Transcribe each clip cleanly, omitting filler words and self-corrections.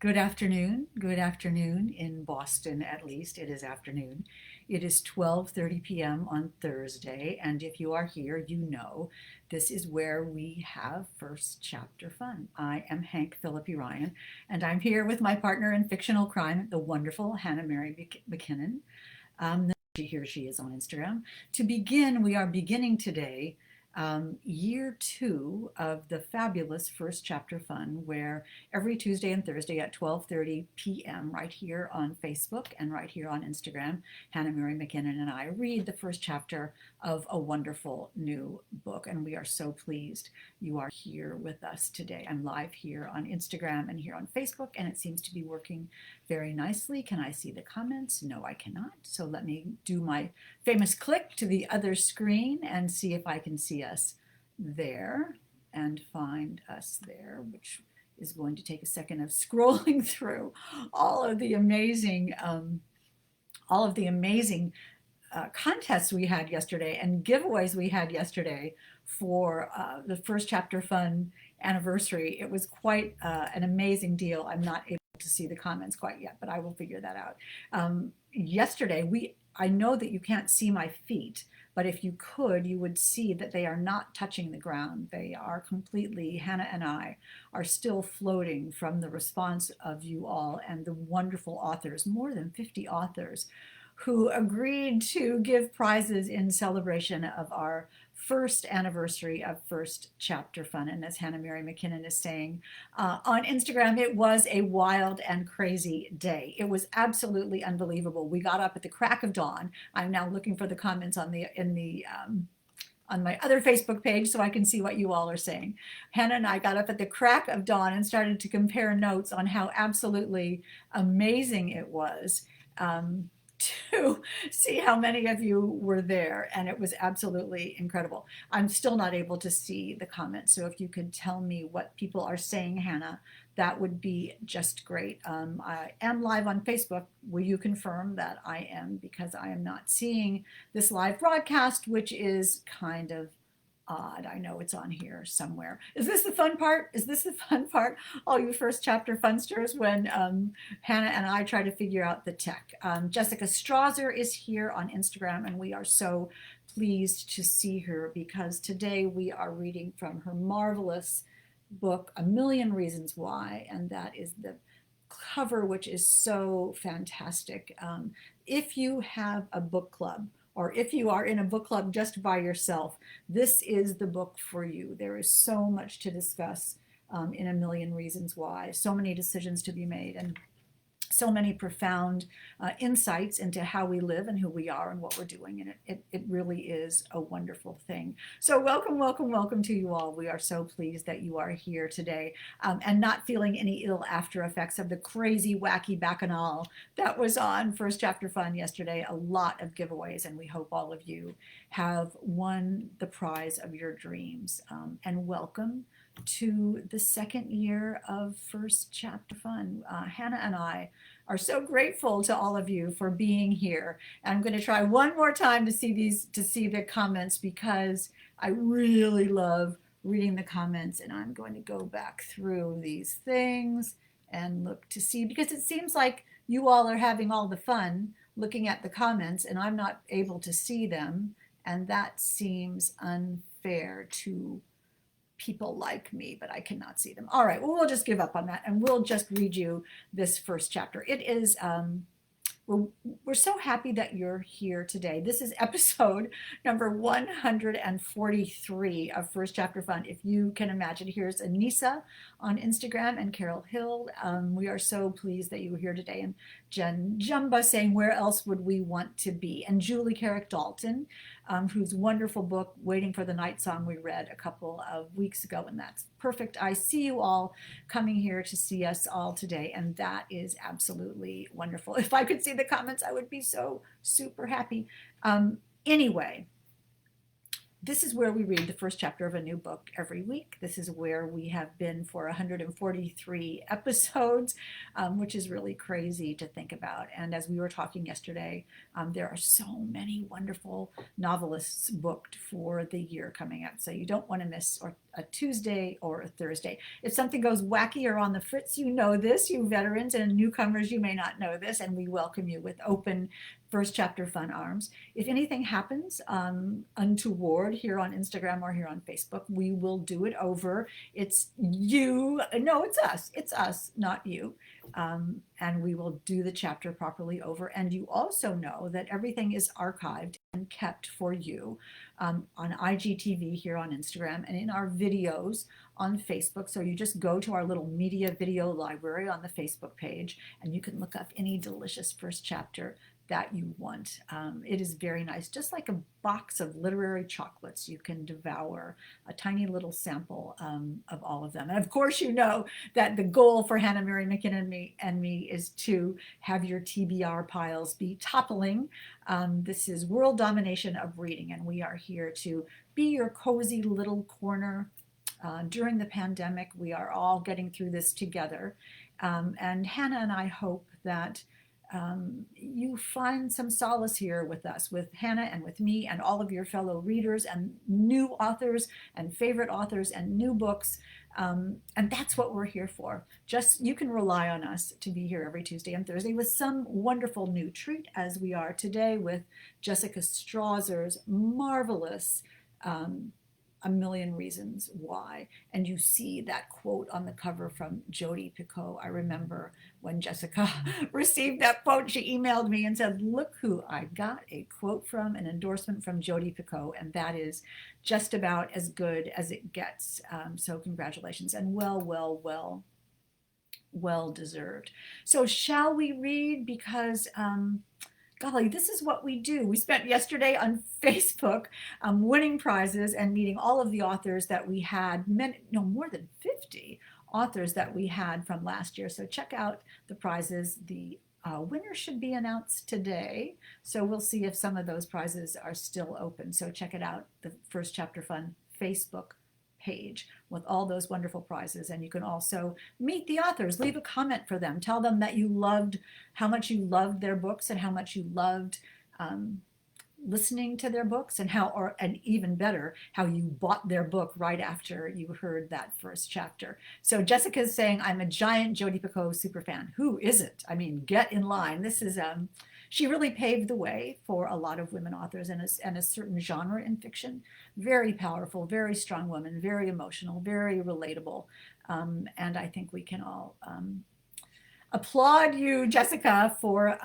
Good afternoon. Good afternoon in Boston, at least. It is afternoon. It is 12:30 p.m. on Thursday, and if you are here, you know this is where we have first chapter fun. I am Hank Philippi Ryan, and I'm here with my partner in fictional crime, the wonderful Hannah Mary McKinnon. Here she is on Instagram. To begin, we are beginning today year two of the fabulous First Chapter Fun, where every Tuesday and Thursday at 12:30 p.m. right here on Facebook and right here on Instagram, Hannah Mary McKinnon and I read the first chapter of a wonderful new book, and we are so pleased you are here with us today. I'm live here on Instagram and here on Facebook, and it seems to be working very nicely. Can I see the comments? No, I cannot. So let me do my famous click to the other screen and see if I can see us there and find us there, which is going to take a second of scrolling through all of the amazing contests we had yesterday and giveaways we had yesterday for the First Chapter Fun anniversary. It was quite an amazing deal. I'm not able to see the comments quite yet, but I will figure that out. Yesterday, I know that you can't see my feet, but if you could, you would see that they are not touching the ground. They are completely, Hannah and I are still floating from the response of you all and the wonderful authors, more than 50 authors, who agreed to give prizes in celebration of our first anniversary of First Chapter Fun. And as Hannah Mary McKinnon is saying on Instagram, it was a wild and crazy day. It was absolutely unbelievable. We got up at the crack of dawn. I'm now looking for the comments on my other Facebook page so I can see what you all are saying. Hannah and I got up at the crack of dawn and started to compare notes on how absolutely amazing it was to see how many of you were there, and it was absolutely incredible. I'm still not able to see the comments, so if you could tell me what people are saying, Hannah, that would be just great. I am live on Facebook. Will you confirm that I am, because I am not seeing this live broadcast, which is kind of odd. I know it's on here somewhere. Is this the fun part? Is this the fun part? All you First Chapter funsters, when Hannah and I try to figure out the tech. Jessica Strawser is here on Instagram, and we are so pleased to see her because today we are reading from her marvelous book, A Million Reasons Why, and that is the cover, which is so fantastic. If you have a book club, or if you are in a book club just by yourself, this is the book for you. There is so much to discuss in A Million Reasons Why, so many decisions to be made, and so many profound insights into how we live and who we are and what we're doing. And it really is a wonderful thing. So welcome, welcome, welcome to you all. We are so pleased that you are here today and not feeling any ill after effects of the crazy, wacky bacchanal that was on First Chapter Fun yesterday. A lot of giveaways, and we hope all of you have won the prize of your dreams. And welcome to the second year of First Chapter Fun. Hannah and I are so grateful to all of you for being here. And I'm going to try one more time to see the comments, because I really love reading the comments, and I'm going to go back through these things and look to see, because it seems like you all are having all the fun looking at the comments and I'm not able to see them, and that seems unfair to people like me, but I cannot see them. All right, well, we'll just give up on that and we'll just read you this first chapter. It is, we're so happy that you're here today. This is episode number 143 of First Chapter Fun. If you can imagine, here's Anissa on Instagram and Carol Hill. We are so pleased that you were here today. And Jen Jumba saying, where else would we want to be? And Julie Carrick Dalton, whose wonderful book, Waiting for the Night Song, we read a couple of weeks ago, and that's perfect. I see you all coming here to see us all today, and that is absolutely wonderful. If I could see the comments, I would be so super happy. Anyway, this is where we read the first chapter of a new book every week. This is where we have been for 143 episodes, which is really crazy to think about. And as we were talking yesterday, there are so many wonderful novelists booked for the year coming up. So you don't want to miss a Tuesday or a Thursday. If something goes wacky or on the fritz, you know this, you veterans, and newcomers, you may not know this, and we welcome you with open first chapter fun arms. If anything happens untoward here on Instagram or here on Facebook, we will do it over. It's you, no, it's us, not you. And we will do the chapter properly over. And you also know that everything is archived and kept for you on IGTV here on Instagram and in our videos on Facebook. So you just go to our little media video library on the Facebook page and you can look up any delicious first chapter that you want. It is very nice, just like a box of literary chocolates. You can devour a tiny little sample of all of them. And of course, you know that the goal for Hannah Mary McKinnon and me is to have your TBR piles be toppling. This is World Domination of Reading, and we are here to be your cozy little corner. During the pandemic, we are all getting through this together. And Hannah and I hope that you find some solace here with us, with Hannah and with me and all of your fellow readers and new authors and favorite authors and new books. And that's what we're here for. Just you can rely on us to be here every Tuesday and Thursday with some wonderful new treat, as we are today with Jessica Strawser's marvelous A Million Reasons Why. And you see that quote on the cover from Jodi Picoult. I remember when Jessica received that quote, she emailed me and said, look who I got a quote from, an endorsement from Jodi Picoult, and that is just about as good as it gets. So congratulations, and well deserved. So shall we read? Because golly, this is what we do. We spent yesterday on Facebook winning prizes and meeting all of the authors that we had, more than 50 authors that we had from last year. So check out the prizes. The winner should be announced today. So we'll see if some of those prizes are still open. So check it out, the First Chapter Fun Facebook page with all those wonderful prizes. And you can also meet the authors, leave a comment for them, tell them that you loved, how much you loved their books and how much you loved listening to their books, and and even better, how you bought their book right after you heard that first chapter. So Jessica's saying, I'm a giant Jodi Picoult superfan. Who isn't? I mean, get in line. This is she really paved the way for a lot of women authors and a certain genre in fiction. Very powerful, very strong woman, very emotional, very relatable. And I think we can all applaud you, Jessica, for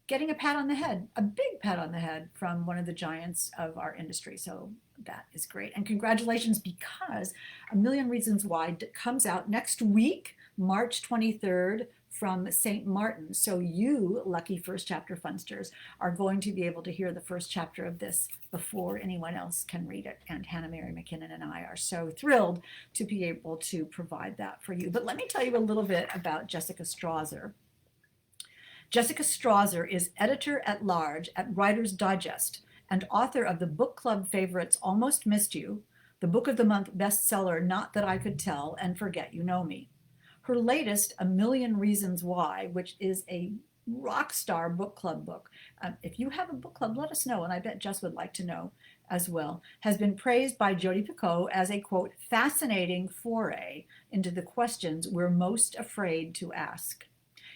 getting a pat on the head, a big pat on the head from one of the giants of our industry. So that is great. And congratulations, because A Million Reasons Why comes out next week, March 23rd, from St. Martin. So you, lucky first chapter funsters, are going to be able to hear the first chapter of this before anyone else can read it. And Hannah Mary McKinnon and I are so thrilled to be able to provide that for you. But let me tell you a little bit about Jessica Strawser. Jessica Strawser is editor-at-large at Writer's Digest and author of the book club favorites Almost Missed You, the Book of the Month bestseller Not That I Could Tell, and Forget You Know Me. Her latest, A Million Reasons Why, which is a rock star book club book. If you have a book club, let us know, and I bet Jess would like to know as well, has been praised by Jodi Picoult as a, quote, fascinating foray into the questions we're most afraid to ask.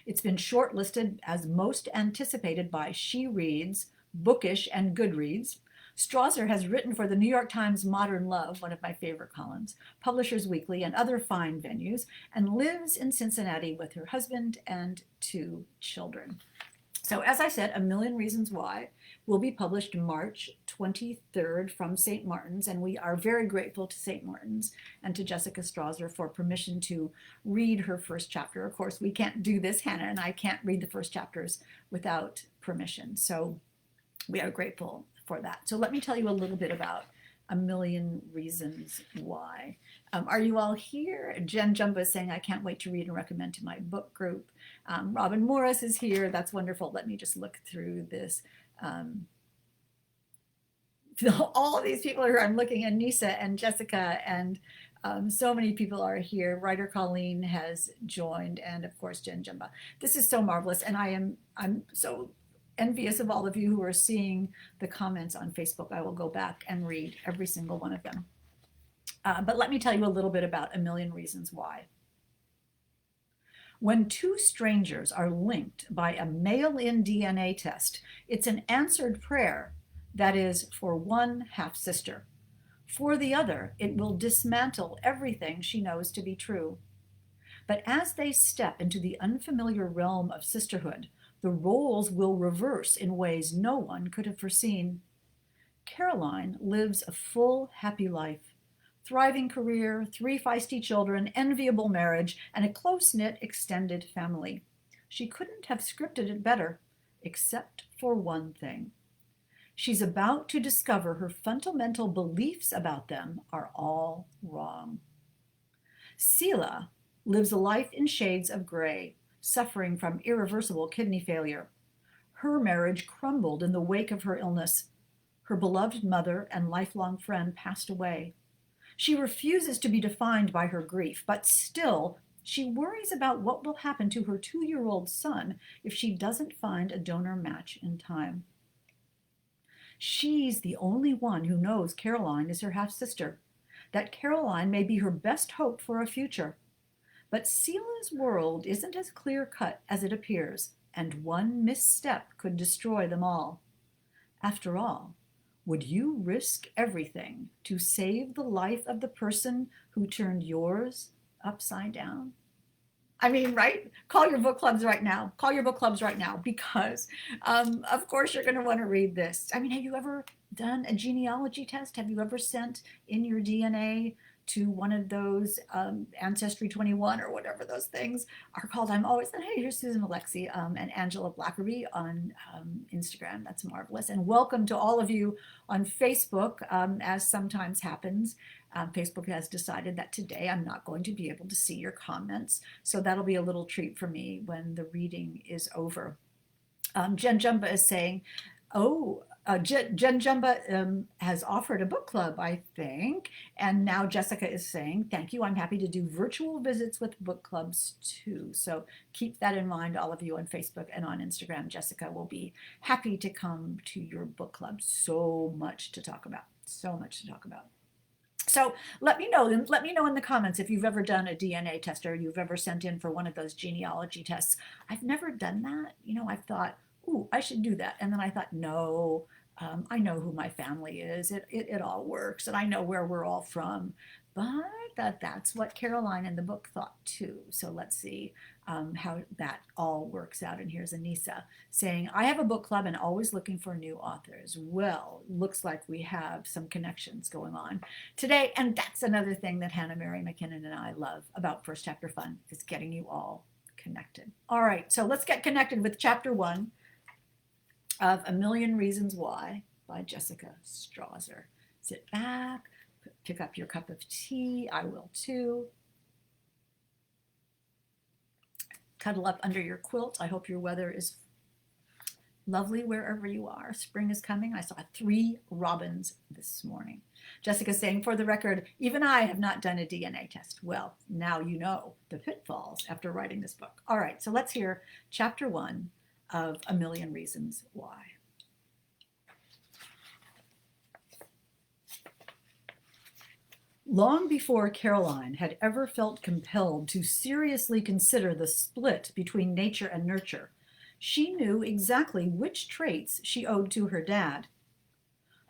It's been shortlisted as most anticipated by She Reads, Bookish, and Goodreads. Strawser has written for the New York Times Modern Love, one of my favorite columns, Publishers Weekly, and other fine venues, and lives in Cincinnati with her husband and 2 children. So as I said, A Million Reasons Why will be published March 23rd from St. Martin's, and we are very grateful to St. Martin's and to Jessica Strawser for permission to read her first chapter. Of course, we can't do this, Hannah and I can't read the first chapters without permission, so we are grateful for that. So let me tell you a little bit about A Million Reasons Why. Are you all here? Jen Jumbo is saying, I can't wait to read and recommend to my book group. Robin Morris is here. That's wonderful. Let me just look through this. All of these people are here. I'm looking at Nisa and Jessica, and so many people are here. Writer Colleen has joined, and of course Jen Jumbo. This is so marvelous, and I'm so envious of all of you who are seeing the comments on Facebook. I will go back and read every single one of them. But let me tell you a little bit about A Million Reasons Why. When two strangers are linked by a mail-in DNA test, it's an answered prayer that is for one half-sister. For the other, it will dismantle everything she knows to be true. But as they step into the unfamiliar realm of sisterhood, the roles will reverse in ways no one could have foreseen. Caroline lives a full, happy life. Thriving career, 3 feisty children, enviable marriage, and a close-knit extended family. She couldn't have scripted it better, except for one thing. She's about to discover her fundamental beliefs about them are all wrong. Selah lives a life in shades of gray, suffering from irreversible kidney failure. Her marriage crumbled in the wake of her illness. Her beloved mother and lifelong friend passed away. She refuses to be defined by her grief, but still, she worries about what will happen to her 2-year-old son if she doesn't find a donor match in time. She's the only one who knows Caroline is her half-sister, that Caroline may be her best hope for a future. But Selah's world isn't as clear-cut as it appears, and one misstep could destroy them all. After all, would you risk everything to save the life of the person who turned yours upside down? I mean, right? Call your book clubs right now. Call your book clubs right now, because of course you're going to want to read this. I mean, have you ever done a genealogy test? Have you ever sent in your DNA to one of those Ancestry 21 or whatever those things are called? I'm always saying, hey, here's Susan Alexi and Angela Blackerby on Instagram. That's marvelous. And welcome to all of you on Facebook, as sometimes happens. Facebook has decided that today I'm not going to be able to see your comments, so that'll be a little treat for me when the reading is over. Jen Jumba is saying, Jen Jumba has offered a book club, I think, and now Jessica is saying, thank you, I'm happy to do virtual visits with book clubs too. So keep that in mind, all of you on Facebook and on Instagram. Jessica will be happy to come to your book club. So much to talk about, so much to talk about. So let me know in the comments if you've ever done a DNA test or you've ever sent in for one of those genealogy tests. I've never done that. You know, I've thought, ooh, I should do that. And then I thought, no, I know who my family is. It all works, and I know where we're all from. But that's what Caroline in the book thought too. So let's see how that all works out. And here's Anissa saying, I have a book club and always looking for new authors. Well, looks like we have some connections going on today. And that's another thing that Hannah Mary McKinnon and I love about First Chapter Fun, is getting you all connected. All right, so let's get connected with Chapter 1 of A Million Reasons Why by Jessica Strawser. Sit back, pick up your cup of tea. I will too. Cuddle up under your quilt. I hope your weather is lovely wherever you are. Spring is coming. I saw 3 robins this morning. Jessica's saying, for the record, even I have not done a DNA test. Well, now you know the pitfalls after writing this book. All right, so let's hear Chapter 1 of A Million Reasons Why. Long before Caroline had ever felt compelled to seriously consider the split between nature and nurture, she knew exactly which traits she owed to her dad.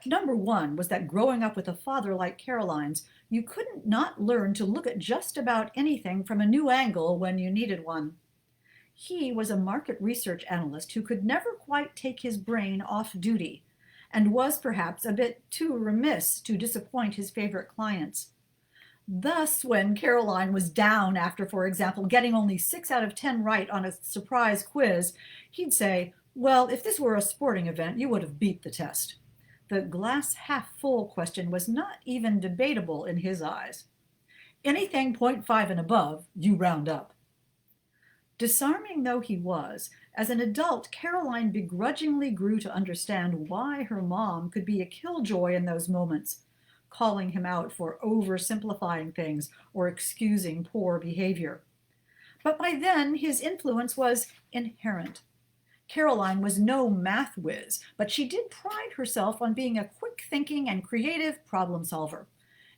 Number 1 was that growing up with a father like Caroline's, you couldn't not learn to look at just about anything from a new angle when you needed one. He was a market research analyst who could never quite take his brain off duty, and was perhaps a bit too remiss to disappoint his favorite clients. Thus, when Caroline was down after, for example, getting only 6 out of 10 right on a surprise quiz, he'd say, well, if this were a sporting event, you would have beat the test. The glass half full question was not even debatable in his eyes. Anything 0.5 and above, you round up. Disarming though he was, as an adult, Caroline begrudgingly grew to understand why her mom could be a killjoy in those moments, calling him out for oversimplifying things or excusing poor behavior. But by then, his influence was inherent. Caroline was no math whiz, but she did pride herself on being a quick-thinking and creative problem solver.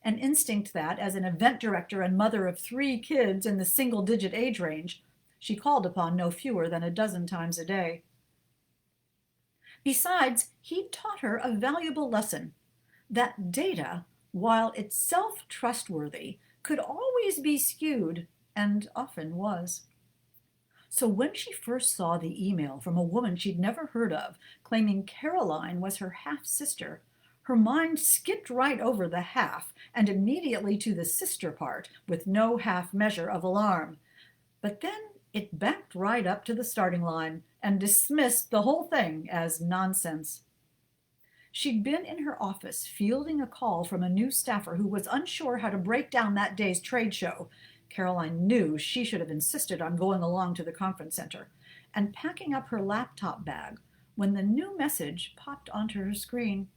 an instinct that, as an event director and mother of 3 kids in the single-digit age range, she called upon no fewer than a dozen times a day. Besides, he'd taught her a valuable lesson, that data, while itself trustworthy, could always be skewed, and often was. So when she first saw the email from a woman she'd never heard of, claiming Caroline was her half-sister, her mind skipped right over the half and immediately to the sister part, with no half measure of alarm. But then it backed right up to the starting line and dismissed the whole thing as nonsense. She'd been in her office fielding a call from a new staffer who was unsure how to break down that day's trade show. Caroline knew she should have insisted on going along to the conference center, and packing up her laptop bag when the new message popped onto her screen.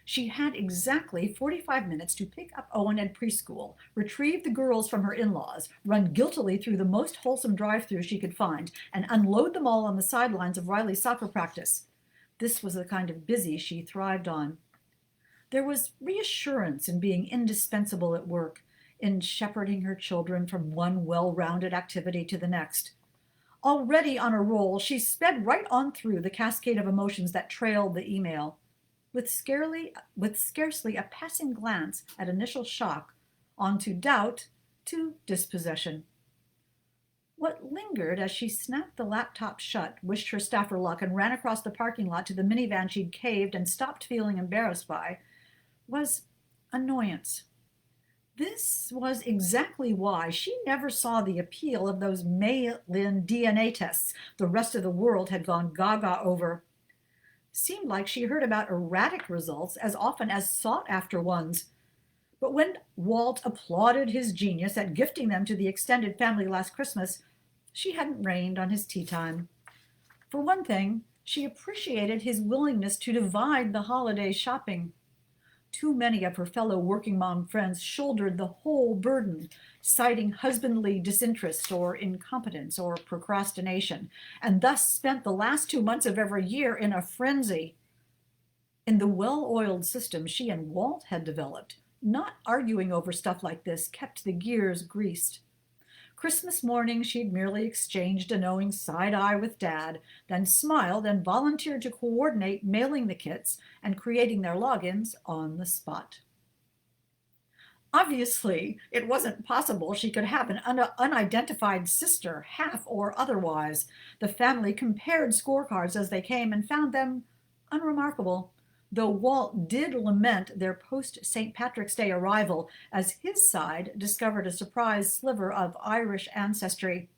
She had exactly 45 minutes to pick up Owen at preschool, retrieve the girls from her in-laws, run guiltily through the most wholesome drive-thru she could find, and unload them all on the sidelines of Riley's soccer practice. This was the kind of busy she thrived on. There was reassurance in being indispensable at work, in shepherding her children from one well-rounded activity to the next. Already on a roll, she sped right on through the cascade of emotions that trailed the email. With scarcely a passing glance at initial shock, on to doubt, to dispossession. What lingered as she snapped the laptop shut, wished her staffer luck, and ran across the parking lot to the minivan she'd caved and stopped feeling embarrassed by, was annoyance. This was exactly why she never saw the appeal of those mail-in DNA tests the rest of the world had gone gaga over. Seemed like she heard about erratic results as often as sought-after ones. But when Walt applauded his genius at gifting them to the extended family last Christmas, she hadn't rained on his tea time. For one thing, she appreciated his willingness to divide the holiday shopping. Too many of her fellow working mom friends shouldered the whole burden, citing husbandly disinterest or incompetence or procrastination, and thus spent the last 2 months of every year in a frenzy. In the well-oiled system she and Walt had developed, not arguing over stuff like this kept the gears greased. Christmas morning, she'd merely exchanged a knowing side-eye with Dad, then smiled and volunteered to coordinate mailing the kits and creating their logins on the spot. Obviously, it wasn't possible she could have an unidentified sister, half or otherwise. The family compared scorecards as they came and found them unremarkable, though Walt did lament their post-St. Patrick's Day arrival as his side discovered a surprise sliver of Irish ancestry.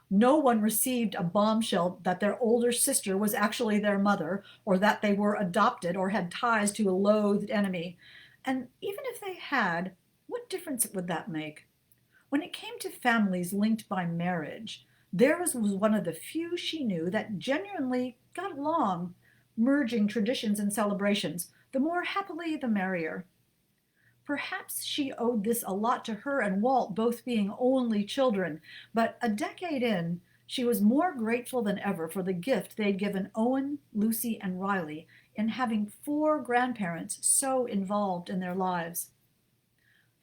No one received a bombshell that their older sister was actually their mother, or that they were adopted or had ties to a loathed enemy. And even if they had, what difference would that make? When it came to families linked by marriage, theirs was one of the few she knew that genuinely got along, merging traditions and celebrations, the more happily the merrier. Perhaps she owed this a lot to her and Walt both being only children, but a decade in, she was more grateful than ever for the gift they'd given Owen, Lucy, and Riley in having 4 grandparents so involved in their lives.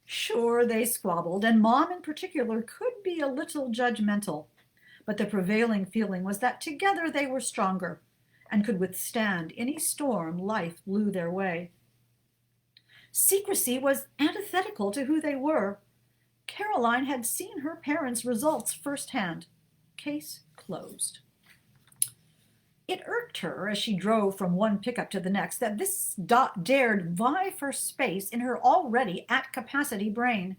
Sure, they squabbled, and Mom in particular could be a little judgmental, but the prevailing feeling was that together they were stronger and could withstand any storm life blew their way. Secrecy was antithetical to who they were. Caroline had seen her parents' results firsthand. Case closed. It irked her as she drove from one pickup to the next that this dot dared vie for space in her already at-capacity brain.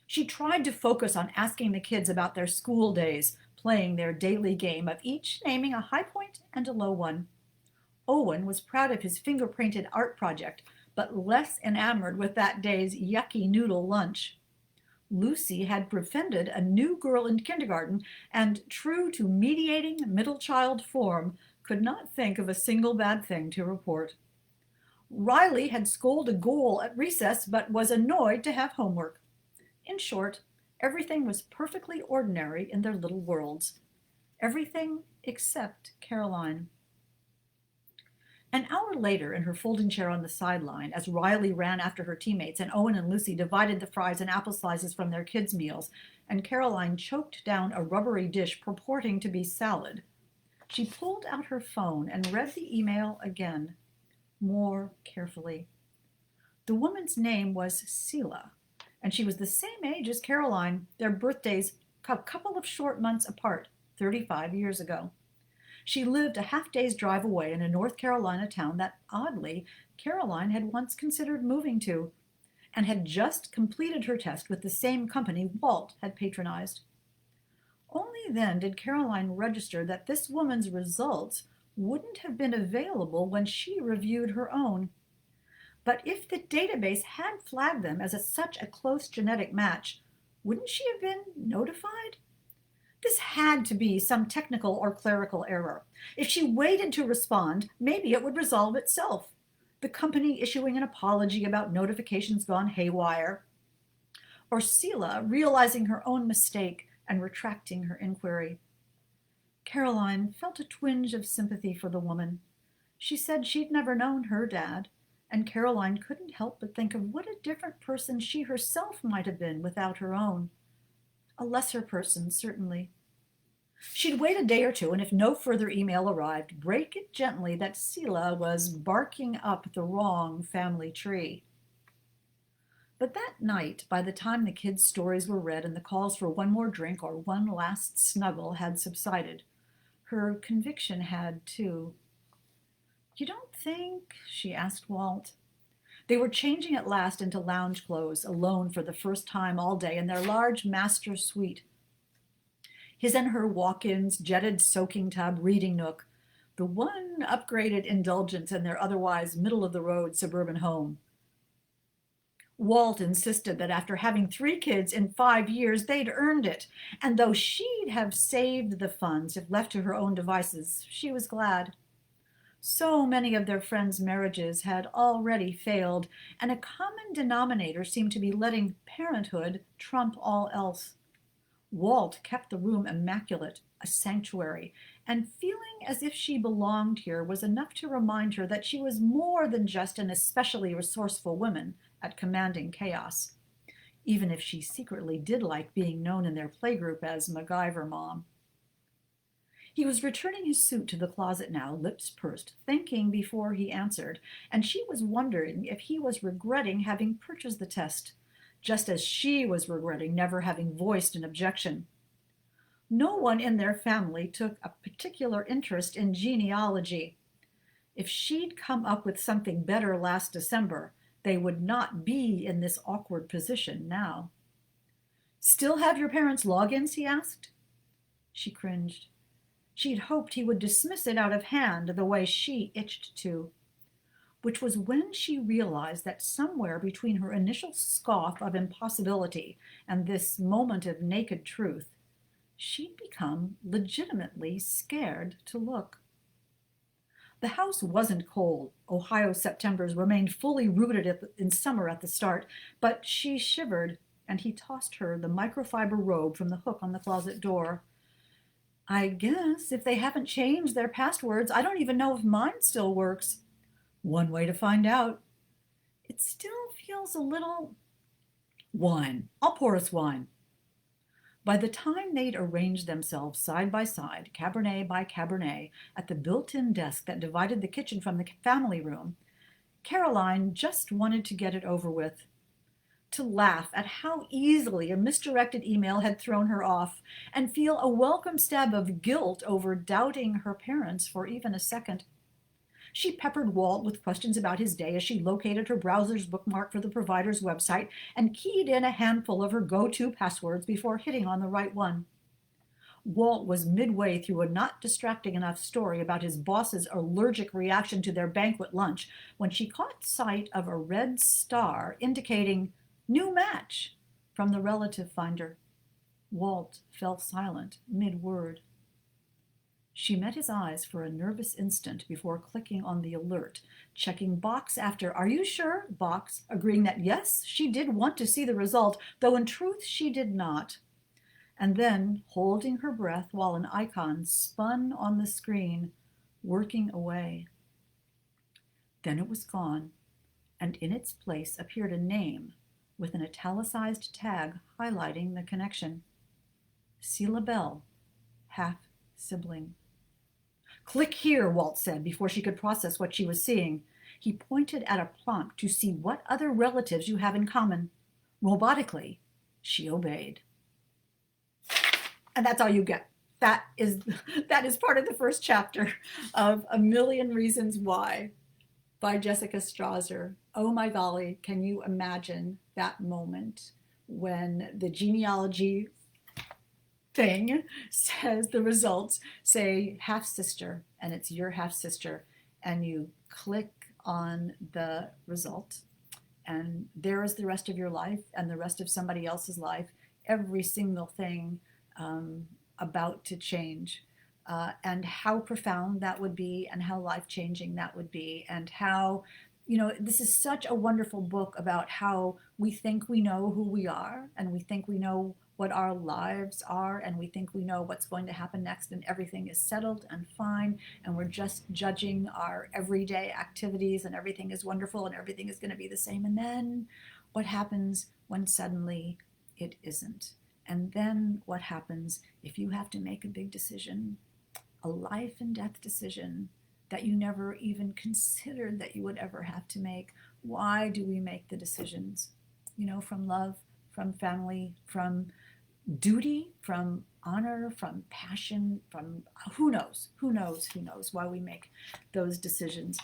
She tried to focus on asking the kids about their school days, playing their daily game of each naming a high point and a low one. Owen was proud of his finger-painted art project, but less enamored with that day's yucky noodle lunch. Lucy had befriended a new girl in kindergarten and, true to mediating middle child form, could not think of a single bad thing to report. Riley had scored a goal at recess but was annoyed to have homework. In short, everything was perfectly ordinary in their little worlds. Everything except Caroline. An hour later, in her folding chair on the sideline, as Riley ran after her teammates and Owen and Lucy divided the fries and apple slices from their kids' meals, and Caroline choked down a rubbery dish purporting to be salad, she pulled out her phone and read the email again, more carefully. The woman's name was Selah, and she was the same age as Caroline, their birthdays a couple of short months apart, 35 years ago. She lived a half-day's drive away in a North Carolina town that, oddly, Caroline had once considered moving to, and had just completed her test with the same company Walt had patronized. Only then did Caroline register that this woman's results wouldn't have been available when she reviewed her own. But if the database had flagged them as such a close genetic match, wouldn't she have been notified? This had to be some technical or clerical error. If she waited to respond, maybe it would resolve itself. The company issuing an apology about notifications gone haywire, or Selah realizing her own mistake and retracting her inquiry. Caroline felt a twinge of sympathy for the woman. She said she'd never known her dad, and Caroline couldn't help but think of what a different person she herself might have been without her own. A lesser person, certainly. She'd wait a day or two, and if no further email arrived, break it gently that Selah was barking up the wrong family tree. But that night, by the time the kids' stories were read and the calls for one more drink or one last snuggle had subsided, her conviction had too. "You don't think?" she asked Walt. They were changing at last into lounge clothes, alone for the first time all day in their large master suite. His and her walk-ins, jetted soaking tub, reading nook, the one upgraded indulgence in their otherwise middle-of-the-road suburban home. Walt insisted that after having 3 kids in 5 years, they'd earned it, and though she'd have saved the funds if left to her own devices, she was glad. So many of their friends' marriages had already failed, and a common denominator seemed to be letting parenthood trump all else. Walt kept the room immaculate, a sanctuary, and feeling as if she belonged here was enough to remind her that she was more than just an especially resourceful woman at commanding chaos, even if she secretly did like being known in their playgroup as MacGyver Mom. He was returning his suit to the closet now, lips pursed, thinking before he answered, and she was wondering if he was regretting having purchased the test, just as she was regretting never having voiced an objection. No one in their family took a particular interest in genealogy. If she'd come up with something better last December, they would not be in this awkward position now. "Still have your parents' logins?" he asked. She cringed. She'd hoped he would dismiss it out of hand the way she itched to, which was when she realized that somewhere between her initial scoff of impossibility and this moment of naked truth, she'd become legitimately scared to look. The house wasn't cold. Ohio Septembers remained fully rooted in summer at the start, but she shivered, and he tossed her the microfiber robe from the hook on the closet door. "I guess if they haven't changed their passwords, I don't even know if mine still works." "One way to find out." "It still feels a little—" "Wine. I'll pour us wine." By the time they'd arranged themselves side by side, cabernet by cabernet, at the built-in desk that divided the kitchen from the family room, Caroline just wanted to get it over with, to laugh at how easily a misdirected email had thrown her off, and feel a welcome stab of guilt over doubting her parents for even a second. She peppered Walt with questions about his day as she located her browser's bookmark for the provider's website and keyed in a handful of her go-to passwords before hitting on the right one. Walt was midway through a not distracting enough story about his boss's allergic reaction to their banquet lunch when she caught sight of a red star indicating "new match" from the relative finder. Walt fell silent mid-word. She met his eyes for a nervous instant before clicking on the alert, checking box after "are you sure" box, agreeing that yes, she did want to see the result, though in truth she did not, and then holding her breath while an icon spun on the screen, working away. Then it was gone, and in its place appeared a name with an italicized tag highlighting the connection. Selah Bell, half-sibling. Click here, Walt said before she could process what she was seeing. He pointed at a prompt to see what other relatives you have in common. Robotically, she obeyed. And that's all you get. That is part of the first chapter of A Million Reasons Why by Jessica Strawser. Oh my golly, can you imagine that moment when the genealogy thing says the results say half sister, and it's your half sister, and you click on the result, and there is the rest of your life and the rest of somebody else's life, every single thing about to change, and how profound that would be, and how life-changing that would be, and how, this is such a wonderful book about how we think we know who we are, and we think we know what our lives are, and we think we know what's going to happen next, and everything is settled and fine, and we're just judging our everyday activities, and everything is wonderful, and everything is going to be the same. And then what happens when suddenly it isn't? And then what happens if you have to make a big decision, a life and death decision that you never even considered that you would ever have to make? Why do we make the decisions? From love, from family, from duty, from honor, from passion, from who knows why we make those decisions.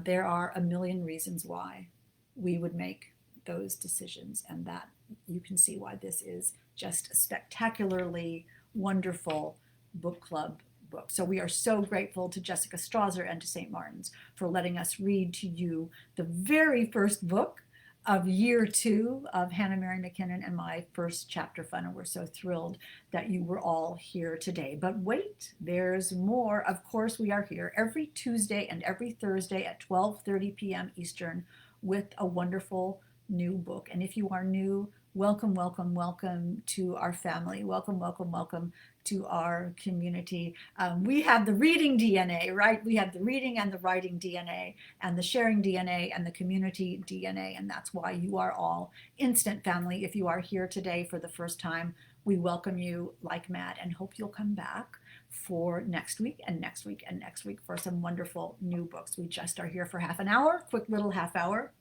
There are a million reasons why we would make those decisions, and that you can see why this is just a spectacularly wonderful book club book. So we are so grateful to Jessica Strawser and to St. Martin's for letting us read to you the very first book of year 2 of Hannah Mary McKinnon and my first chapter fun, and we're so thrilled that you were all here today. But wait, there's more. Of course, we are here every Tuesday and every Thursday at 12:30 p.m. Eastern with a wonderful new book. And if you are new, welcome, welcome, welcome to our family. Welcome, welcome, welcome to our community. We have the reading DNA, right? We have the reading and the writing DNA and the sharing DNA and the community DNA. And that's why you are all instant family. If you are here today for the first time, we welcome you like mad and hope you'll come back for next week and next week and next week for some wonderful new books. We just are here for half an hour, quick little half hour.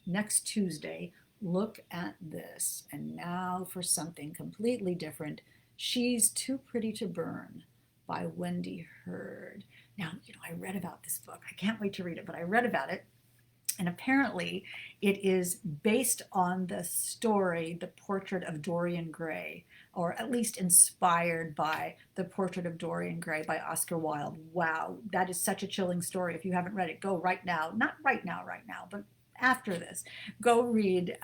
Next Tuesday, look at this. And now for something completely different. She's Too Pretty to Burn by Wendy Hurd. Now, I read about this book. I can't wait to read it, but I read about it. And apparently it is based on the story, The Portrait of Dorian Gray, or at least inspired by The Portrait of Dorian Gray by Oscar Wilde. Wow, that is such a chilling story. If you haven't read it, go right now. Not right now, but after this, go read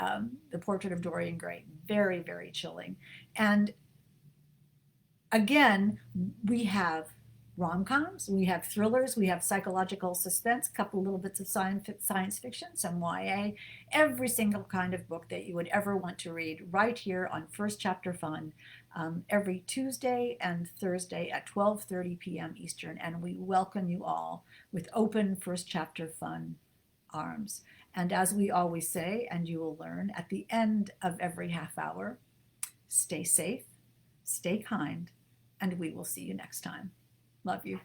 The Portrait of Dorian Gray. Very, very chilling. And again, we have rom-coms, we have thrillers, we have psychological suspense, a couple little bits of science fiction, some YA, every single kind of book that you would ever want to read right here on First Chapter Fun, every Tuesday and Thursday at 12:30 p.m. Eastern. And we welcome you all with open First Chapter Fun arms. And as we always say, and you will learn at the end of every half hour, stay safe, stay kind, and we will see you next time. Love you.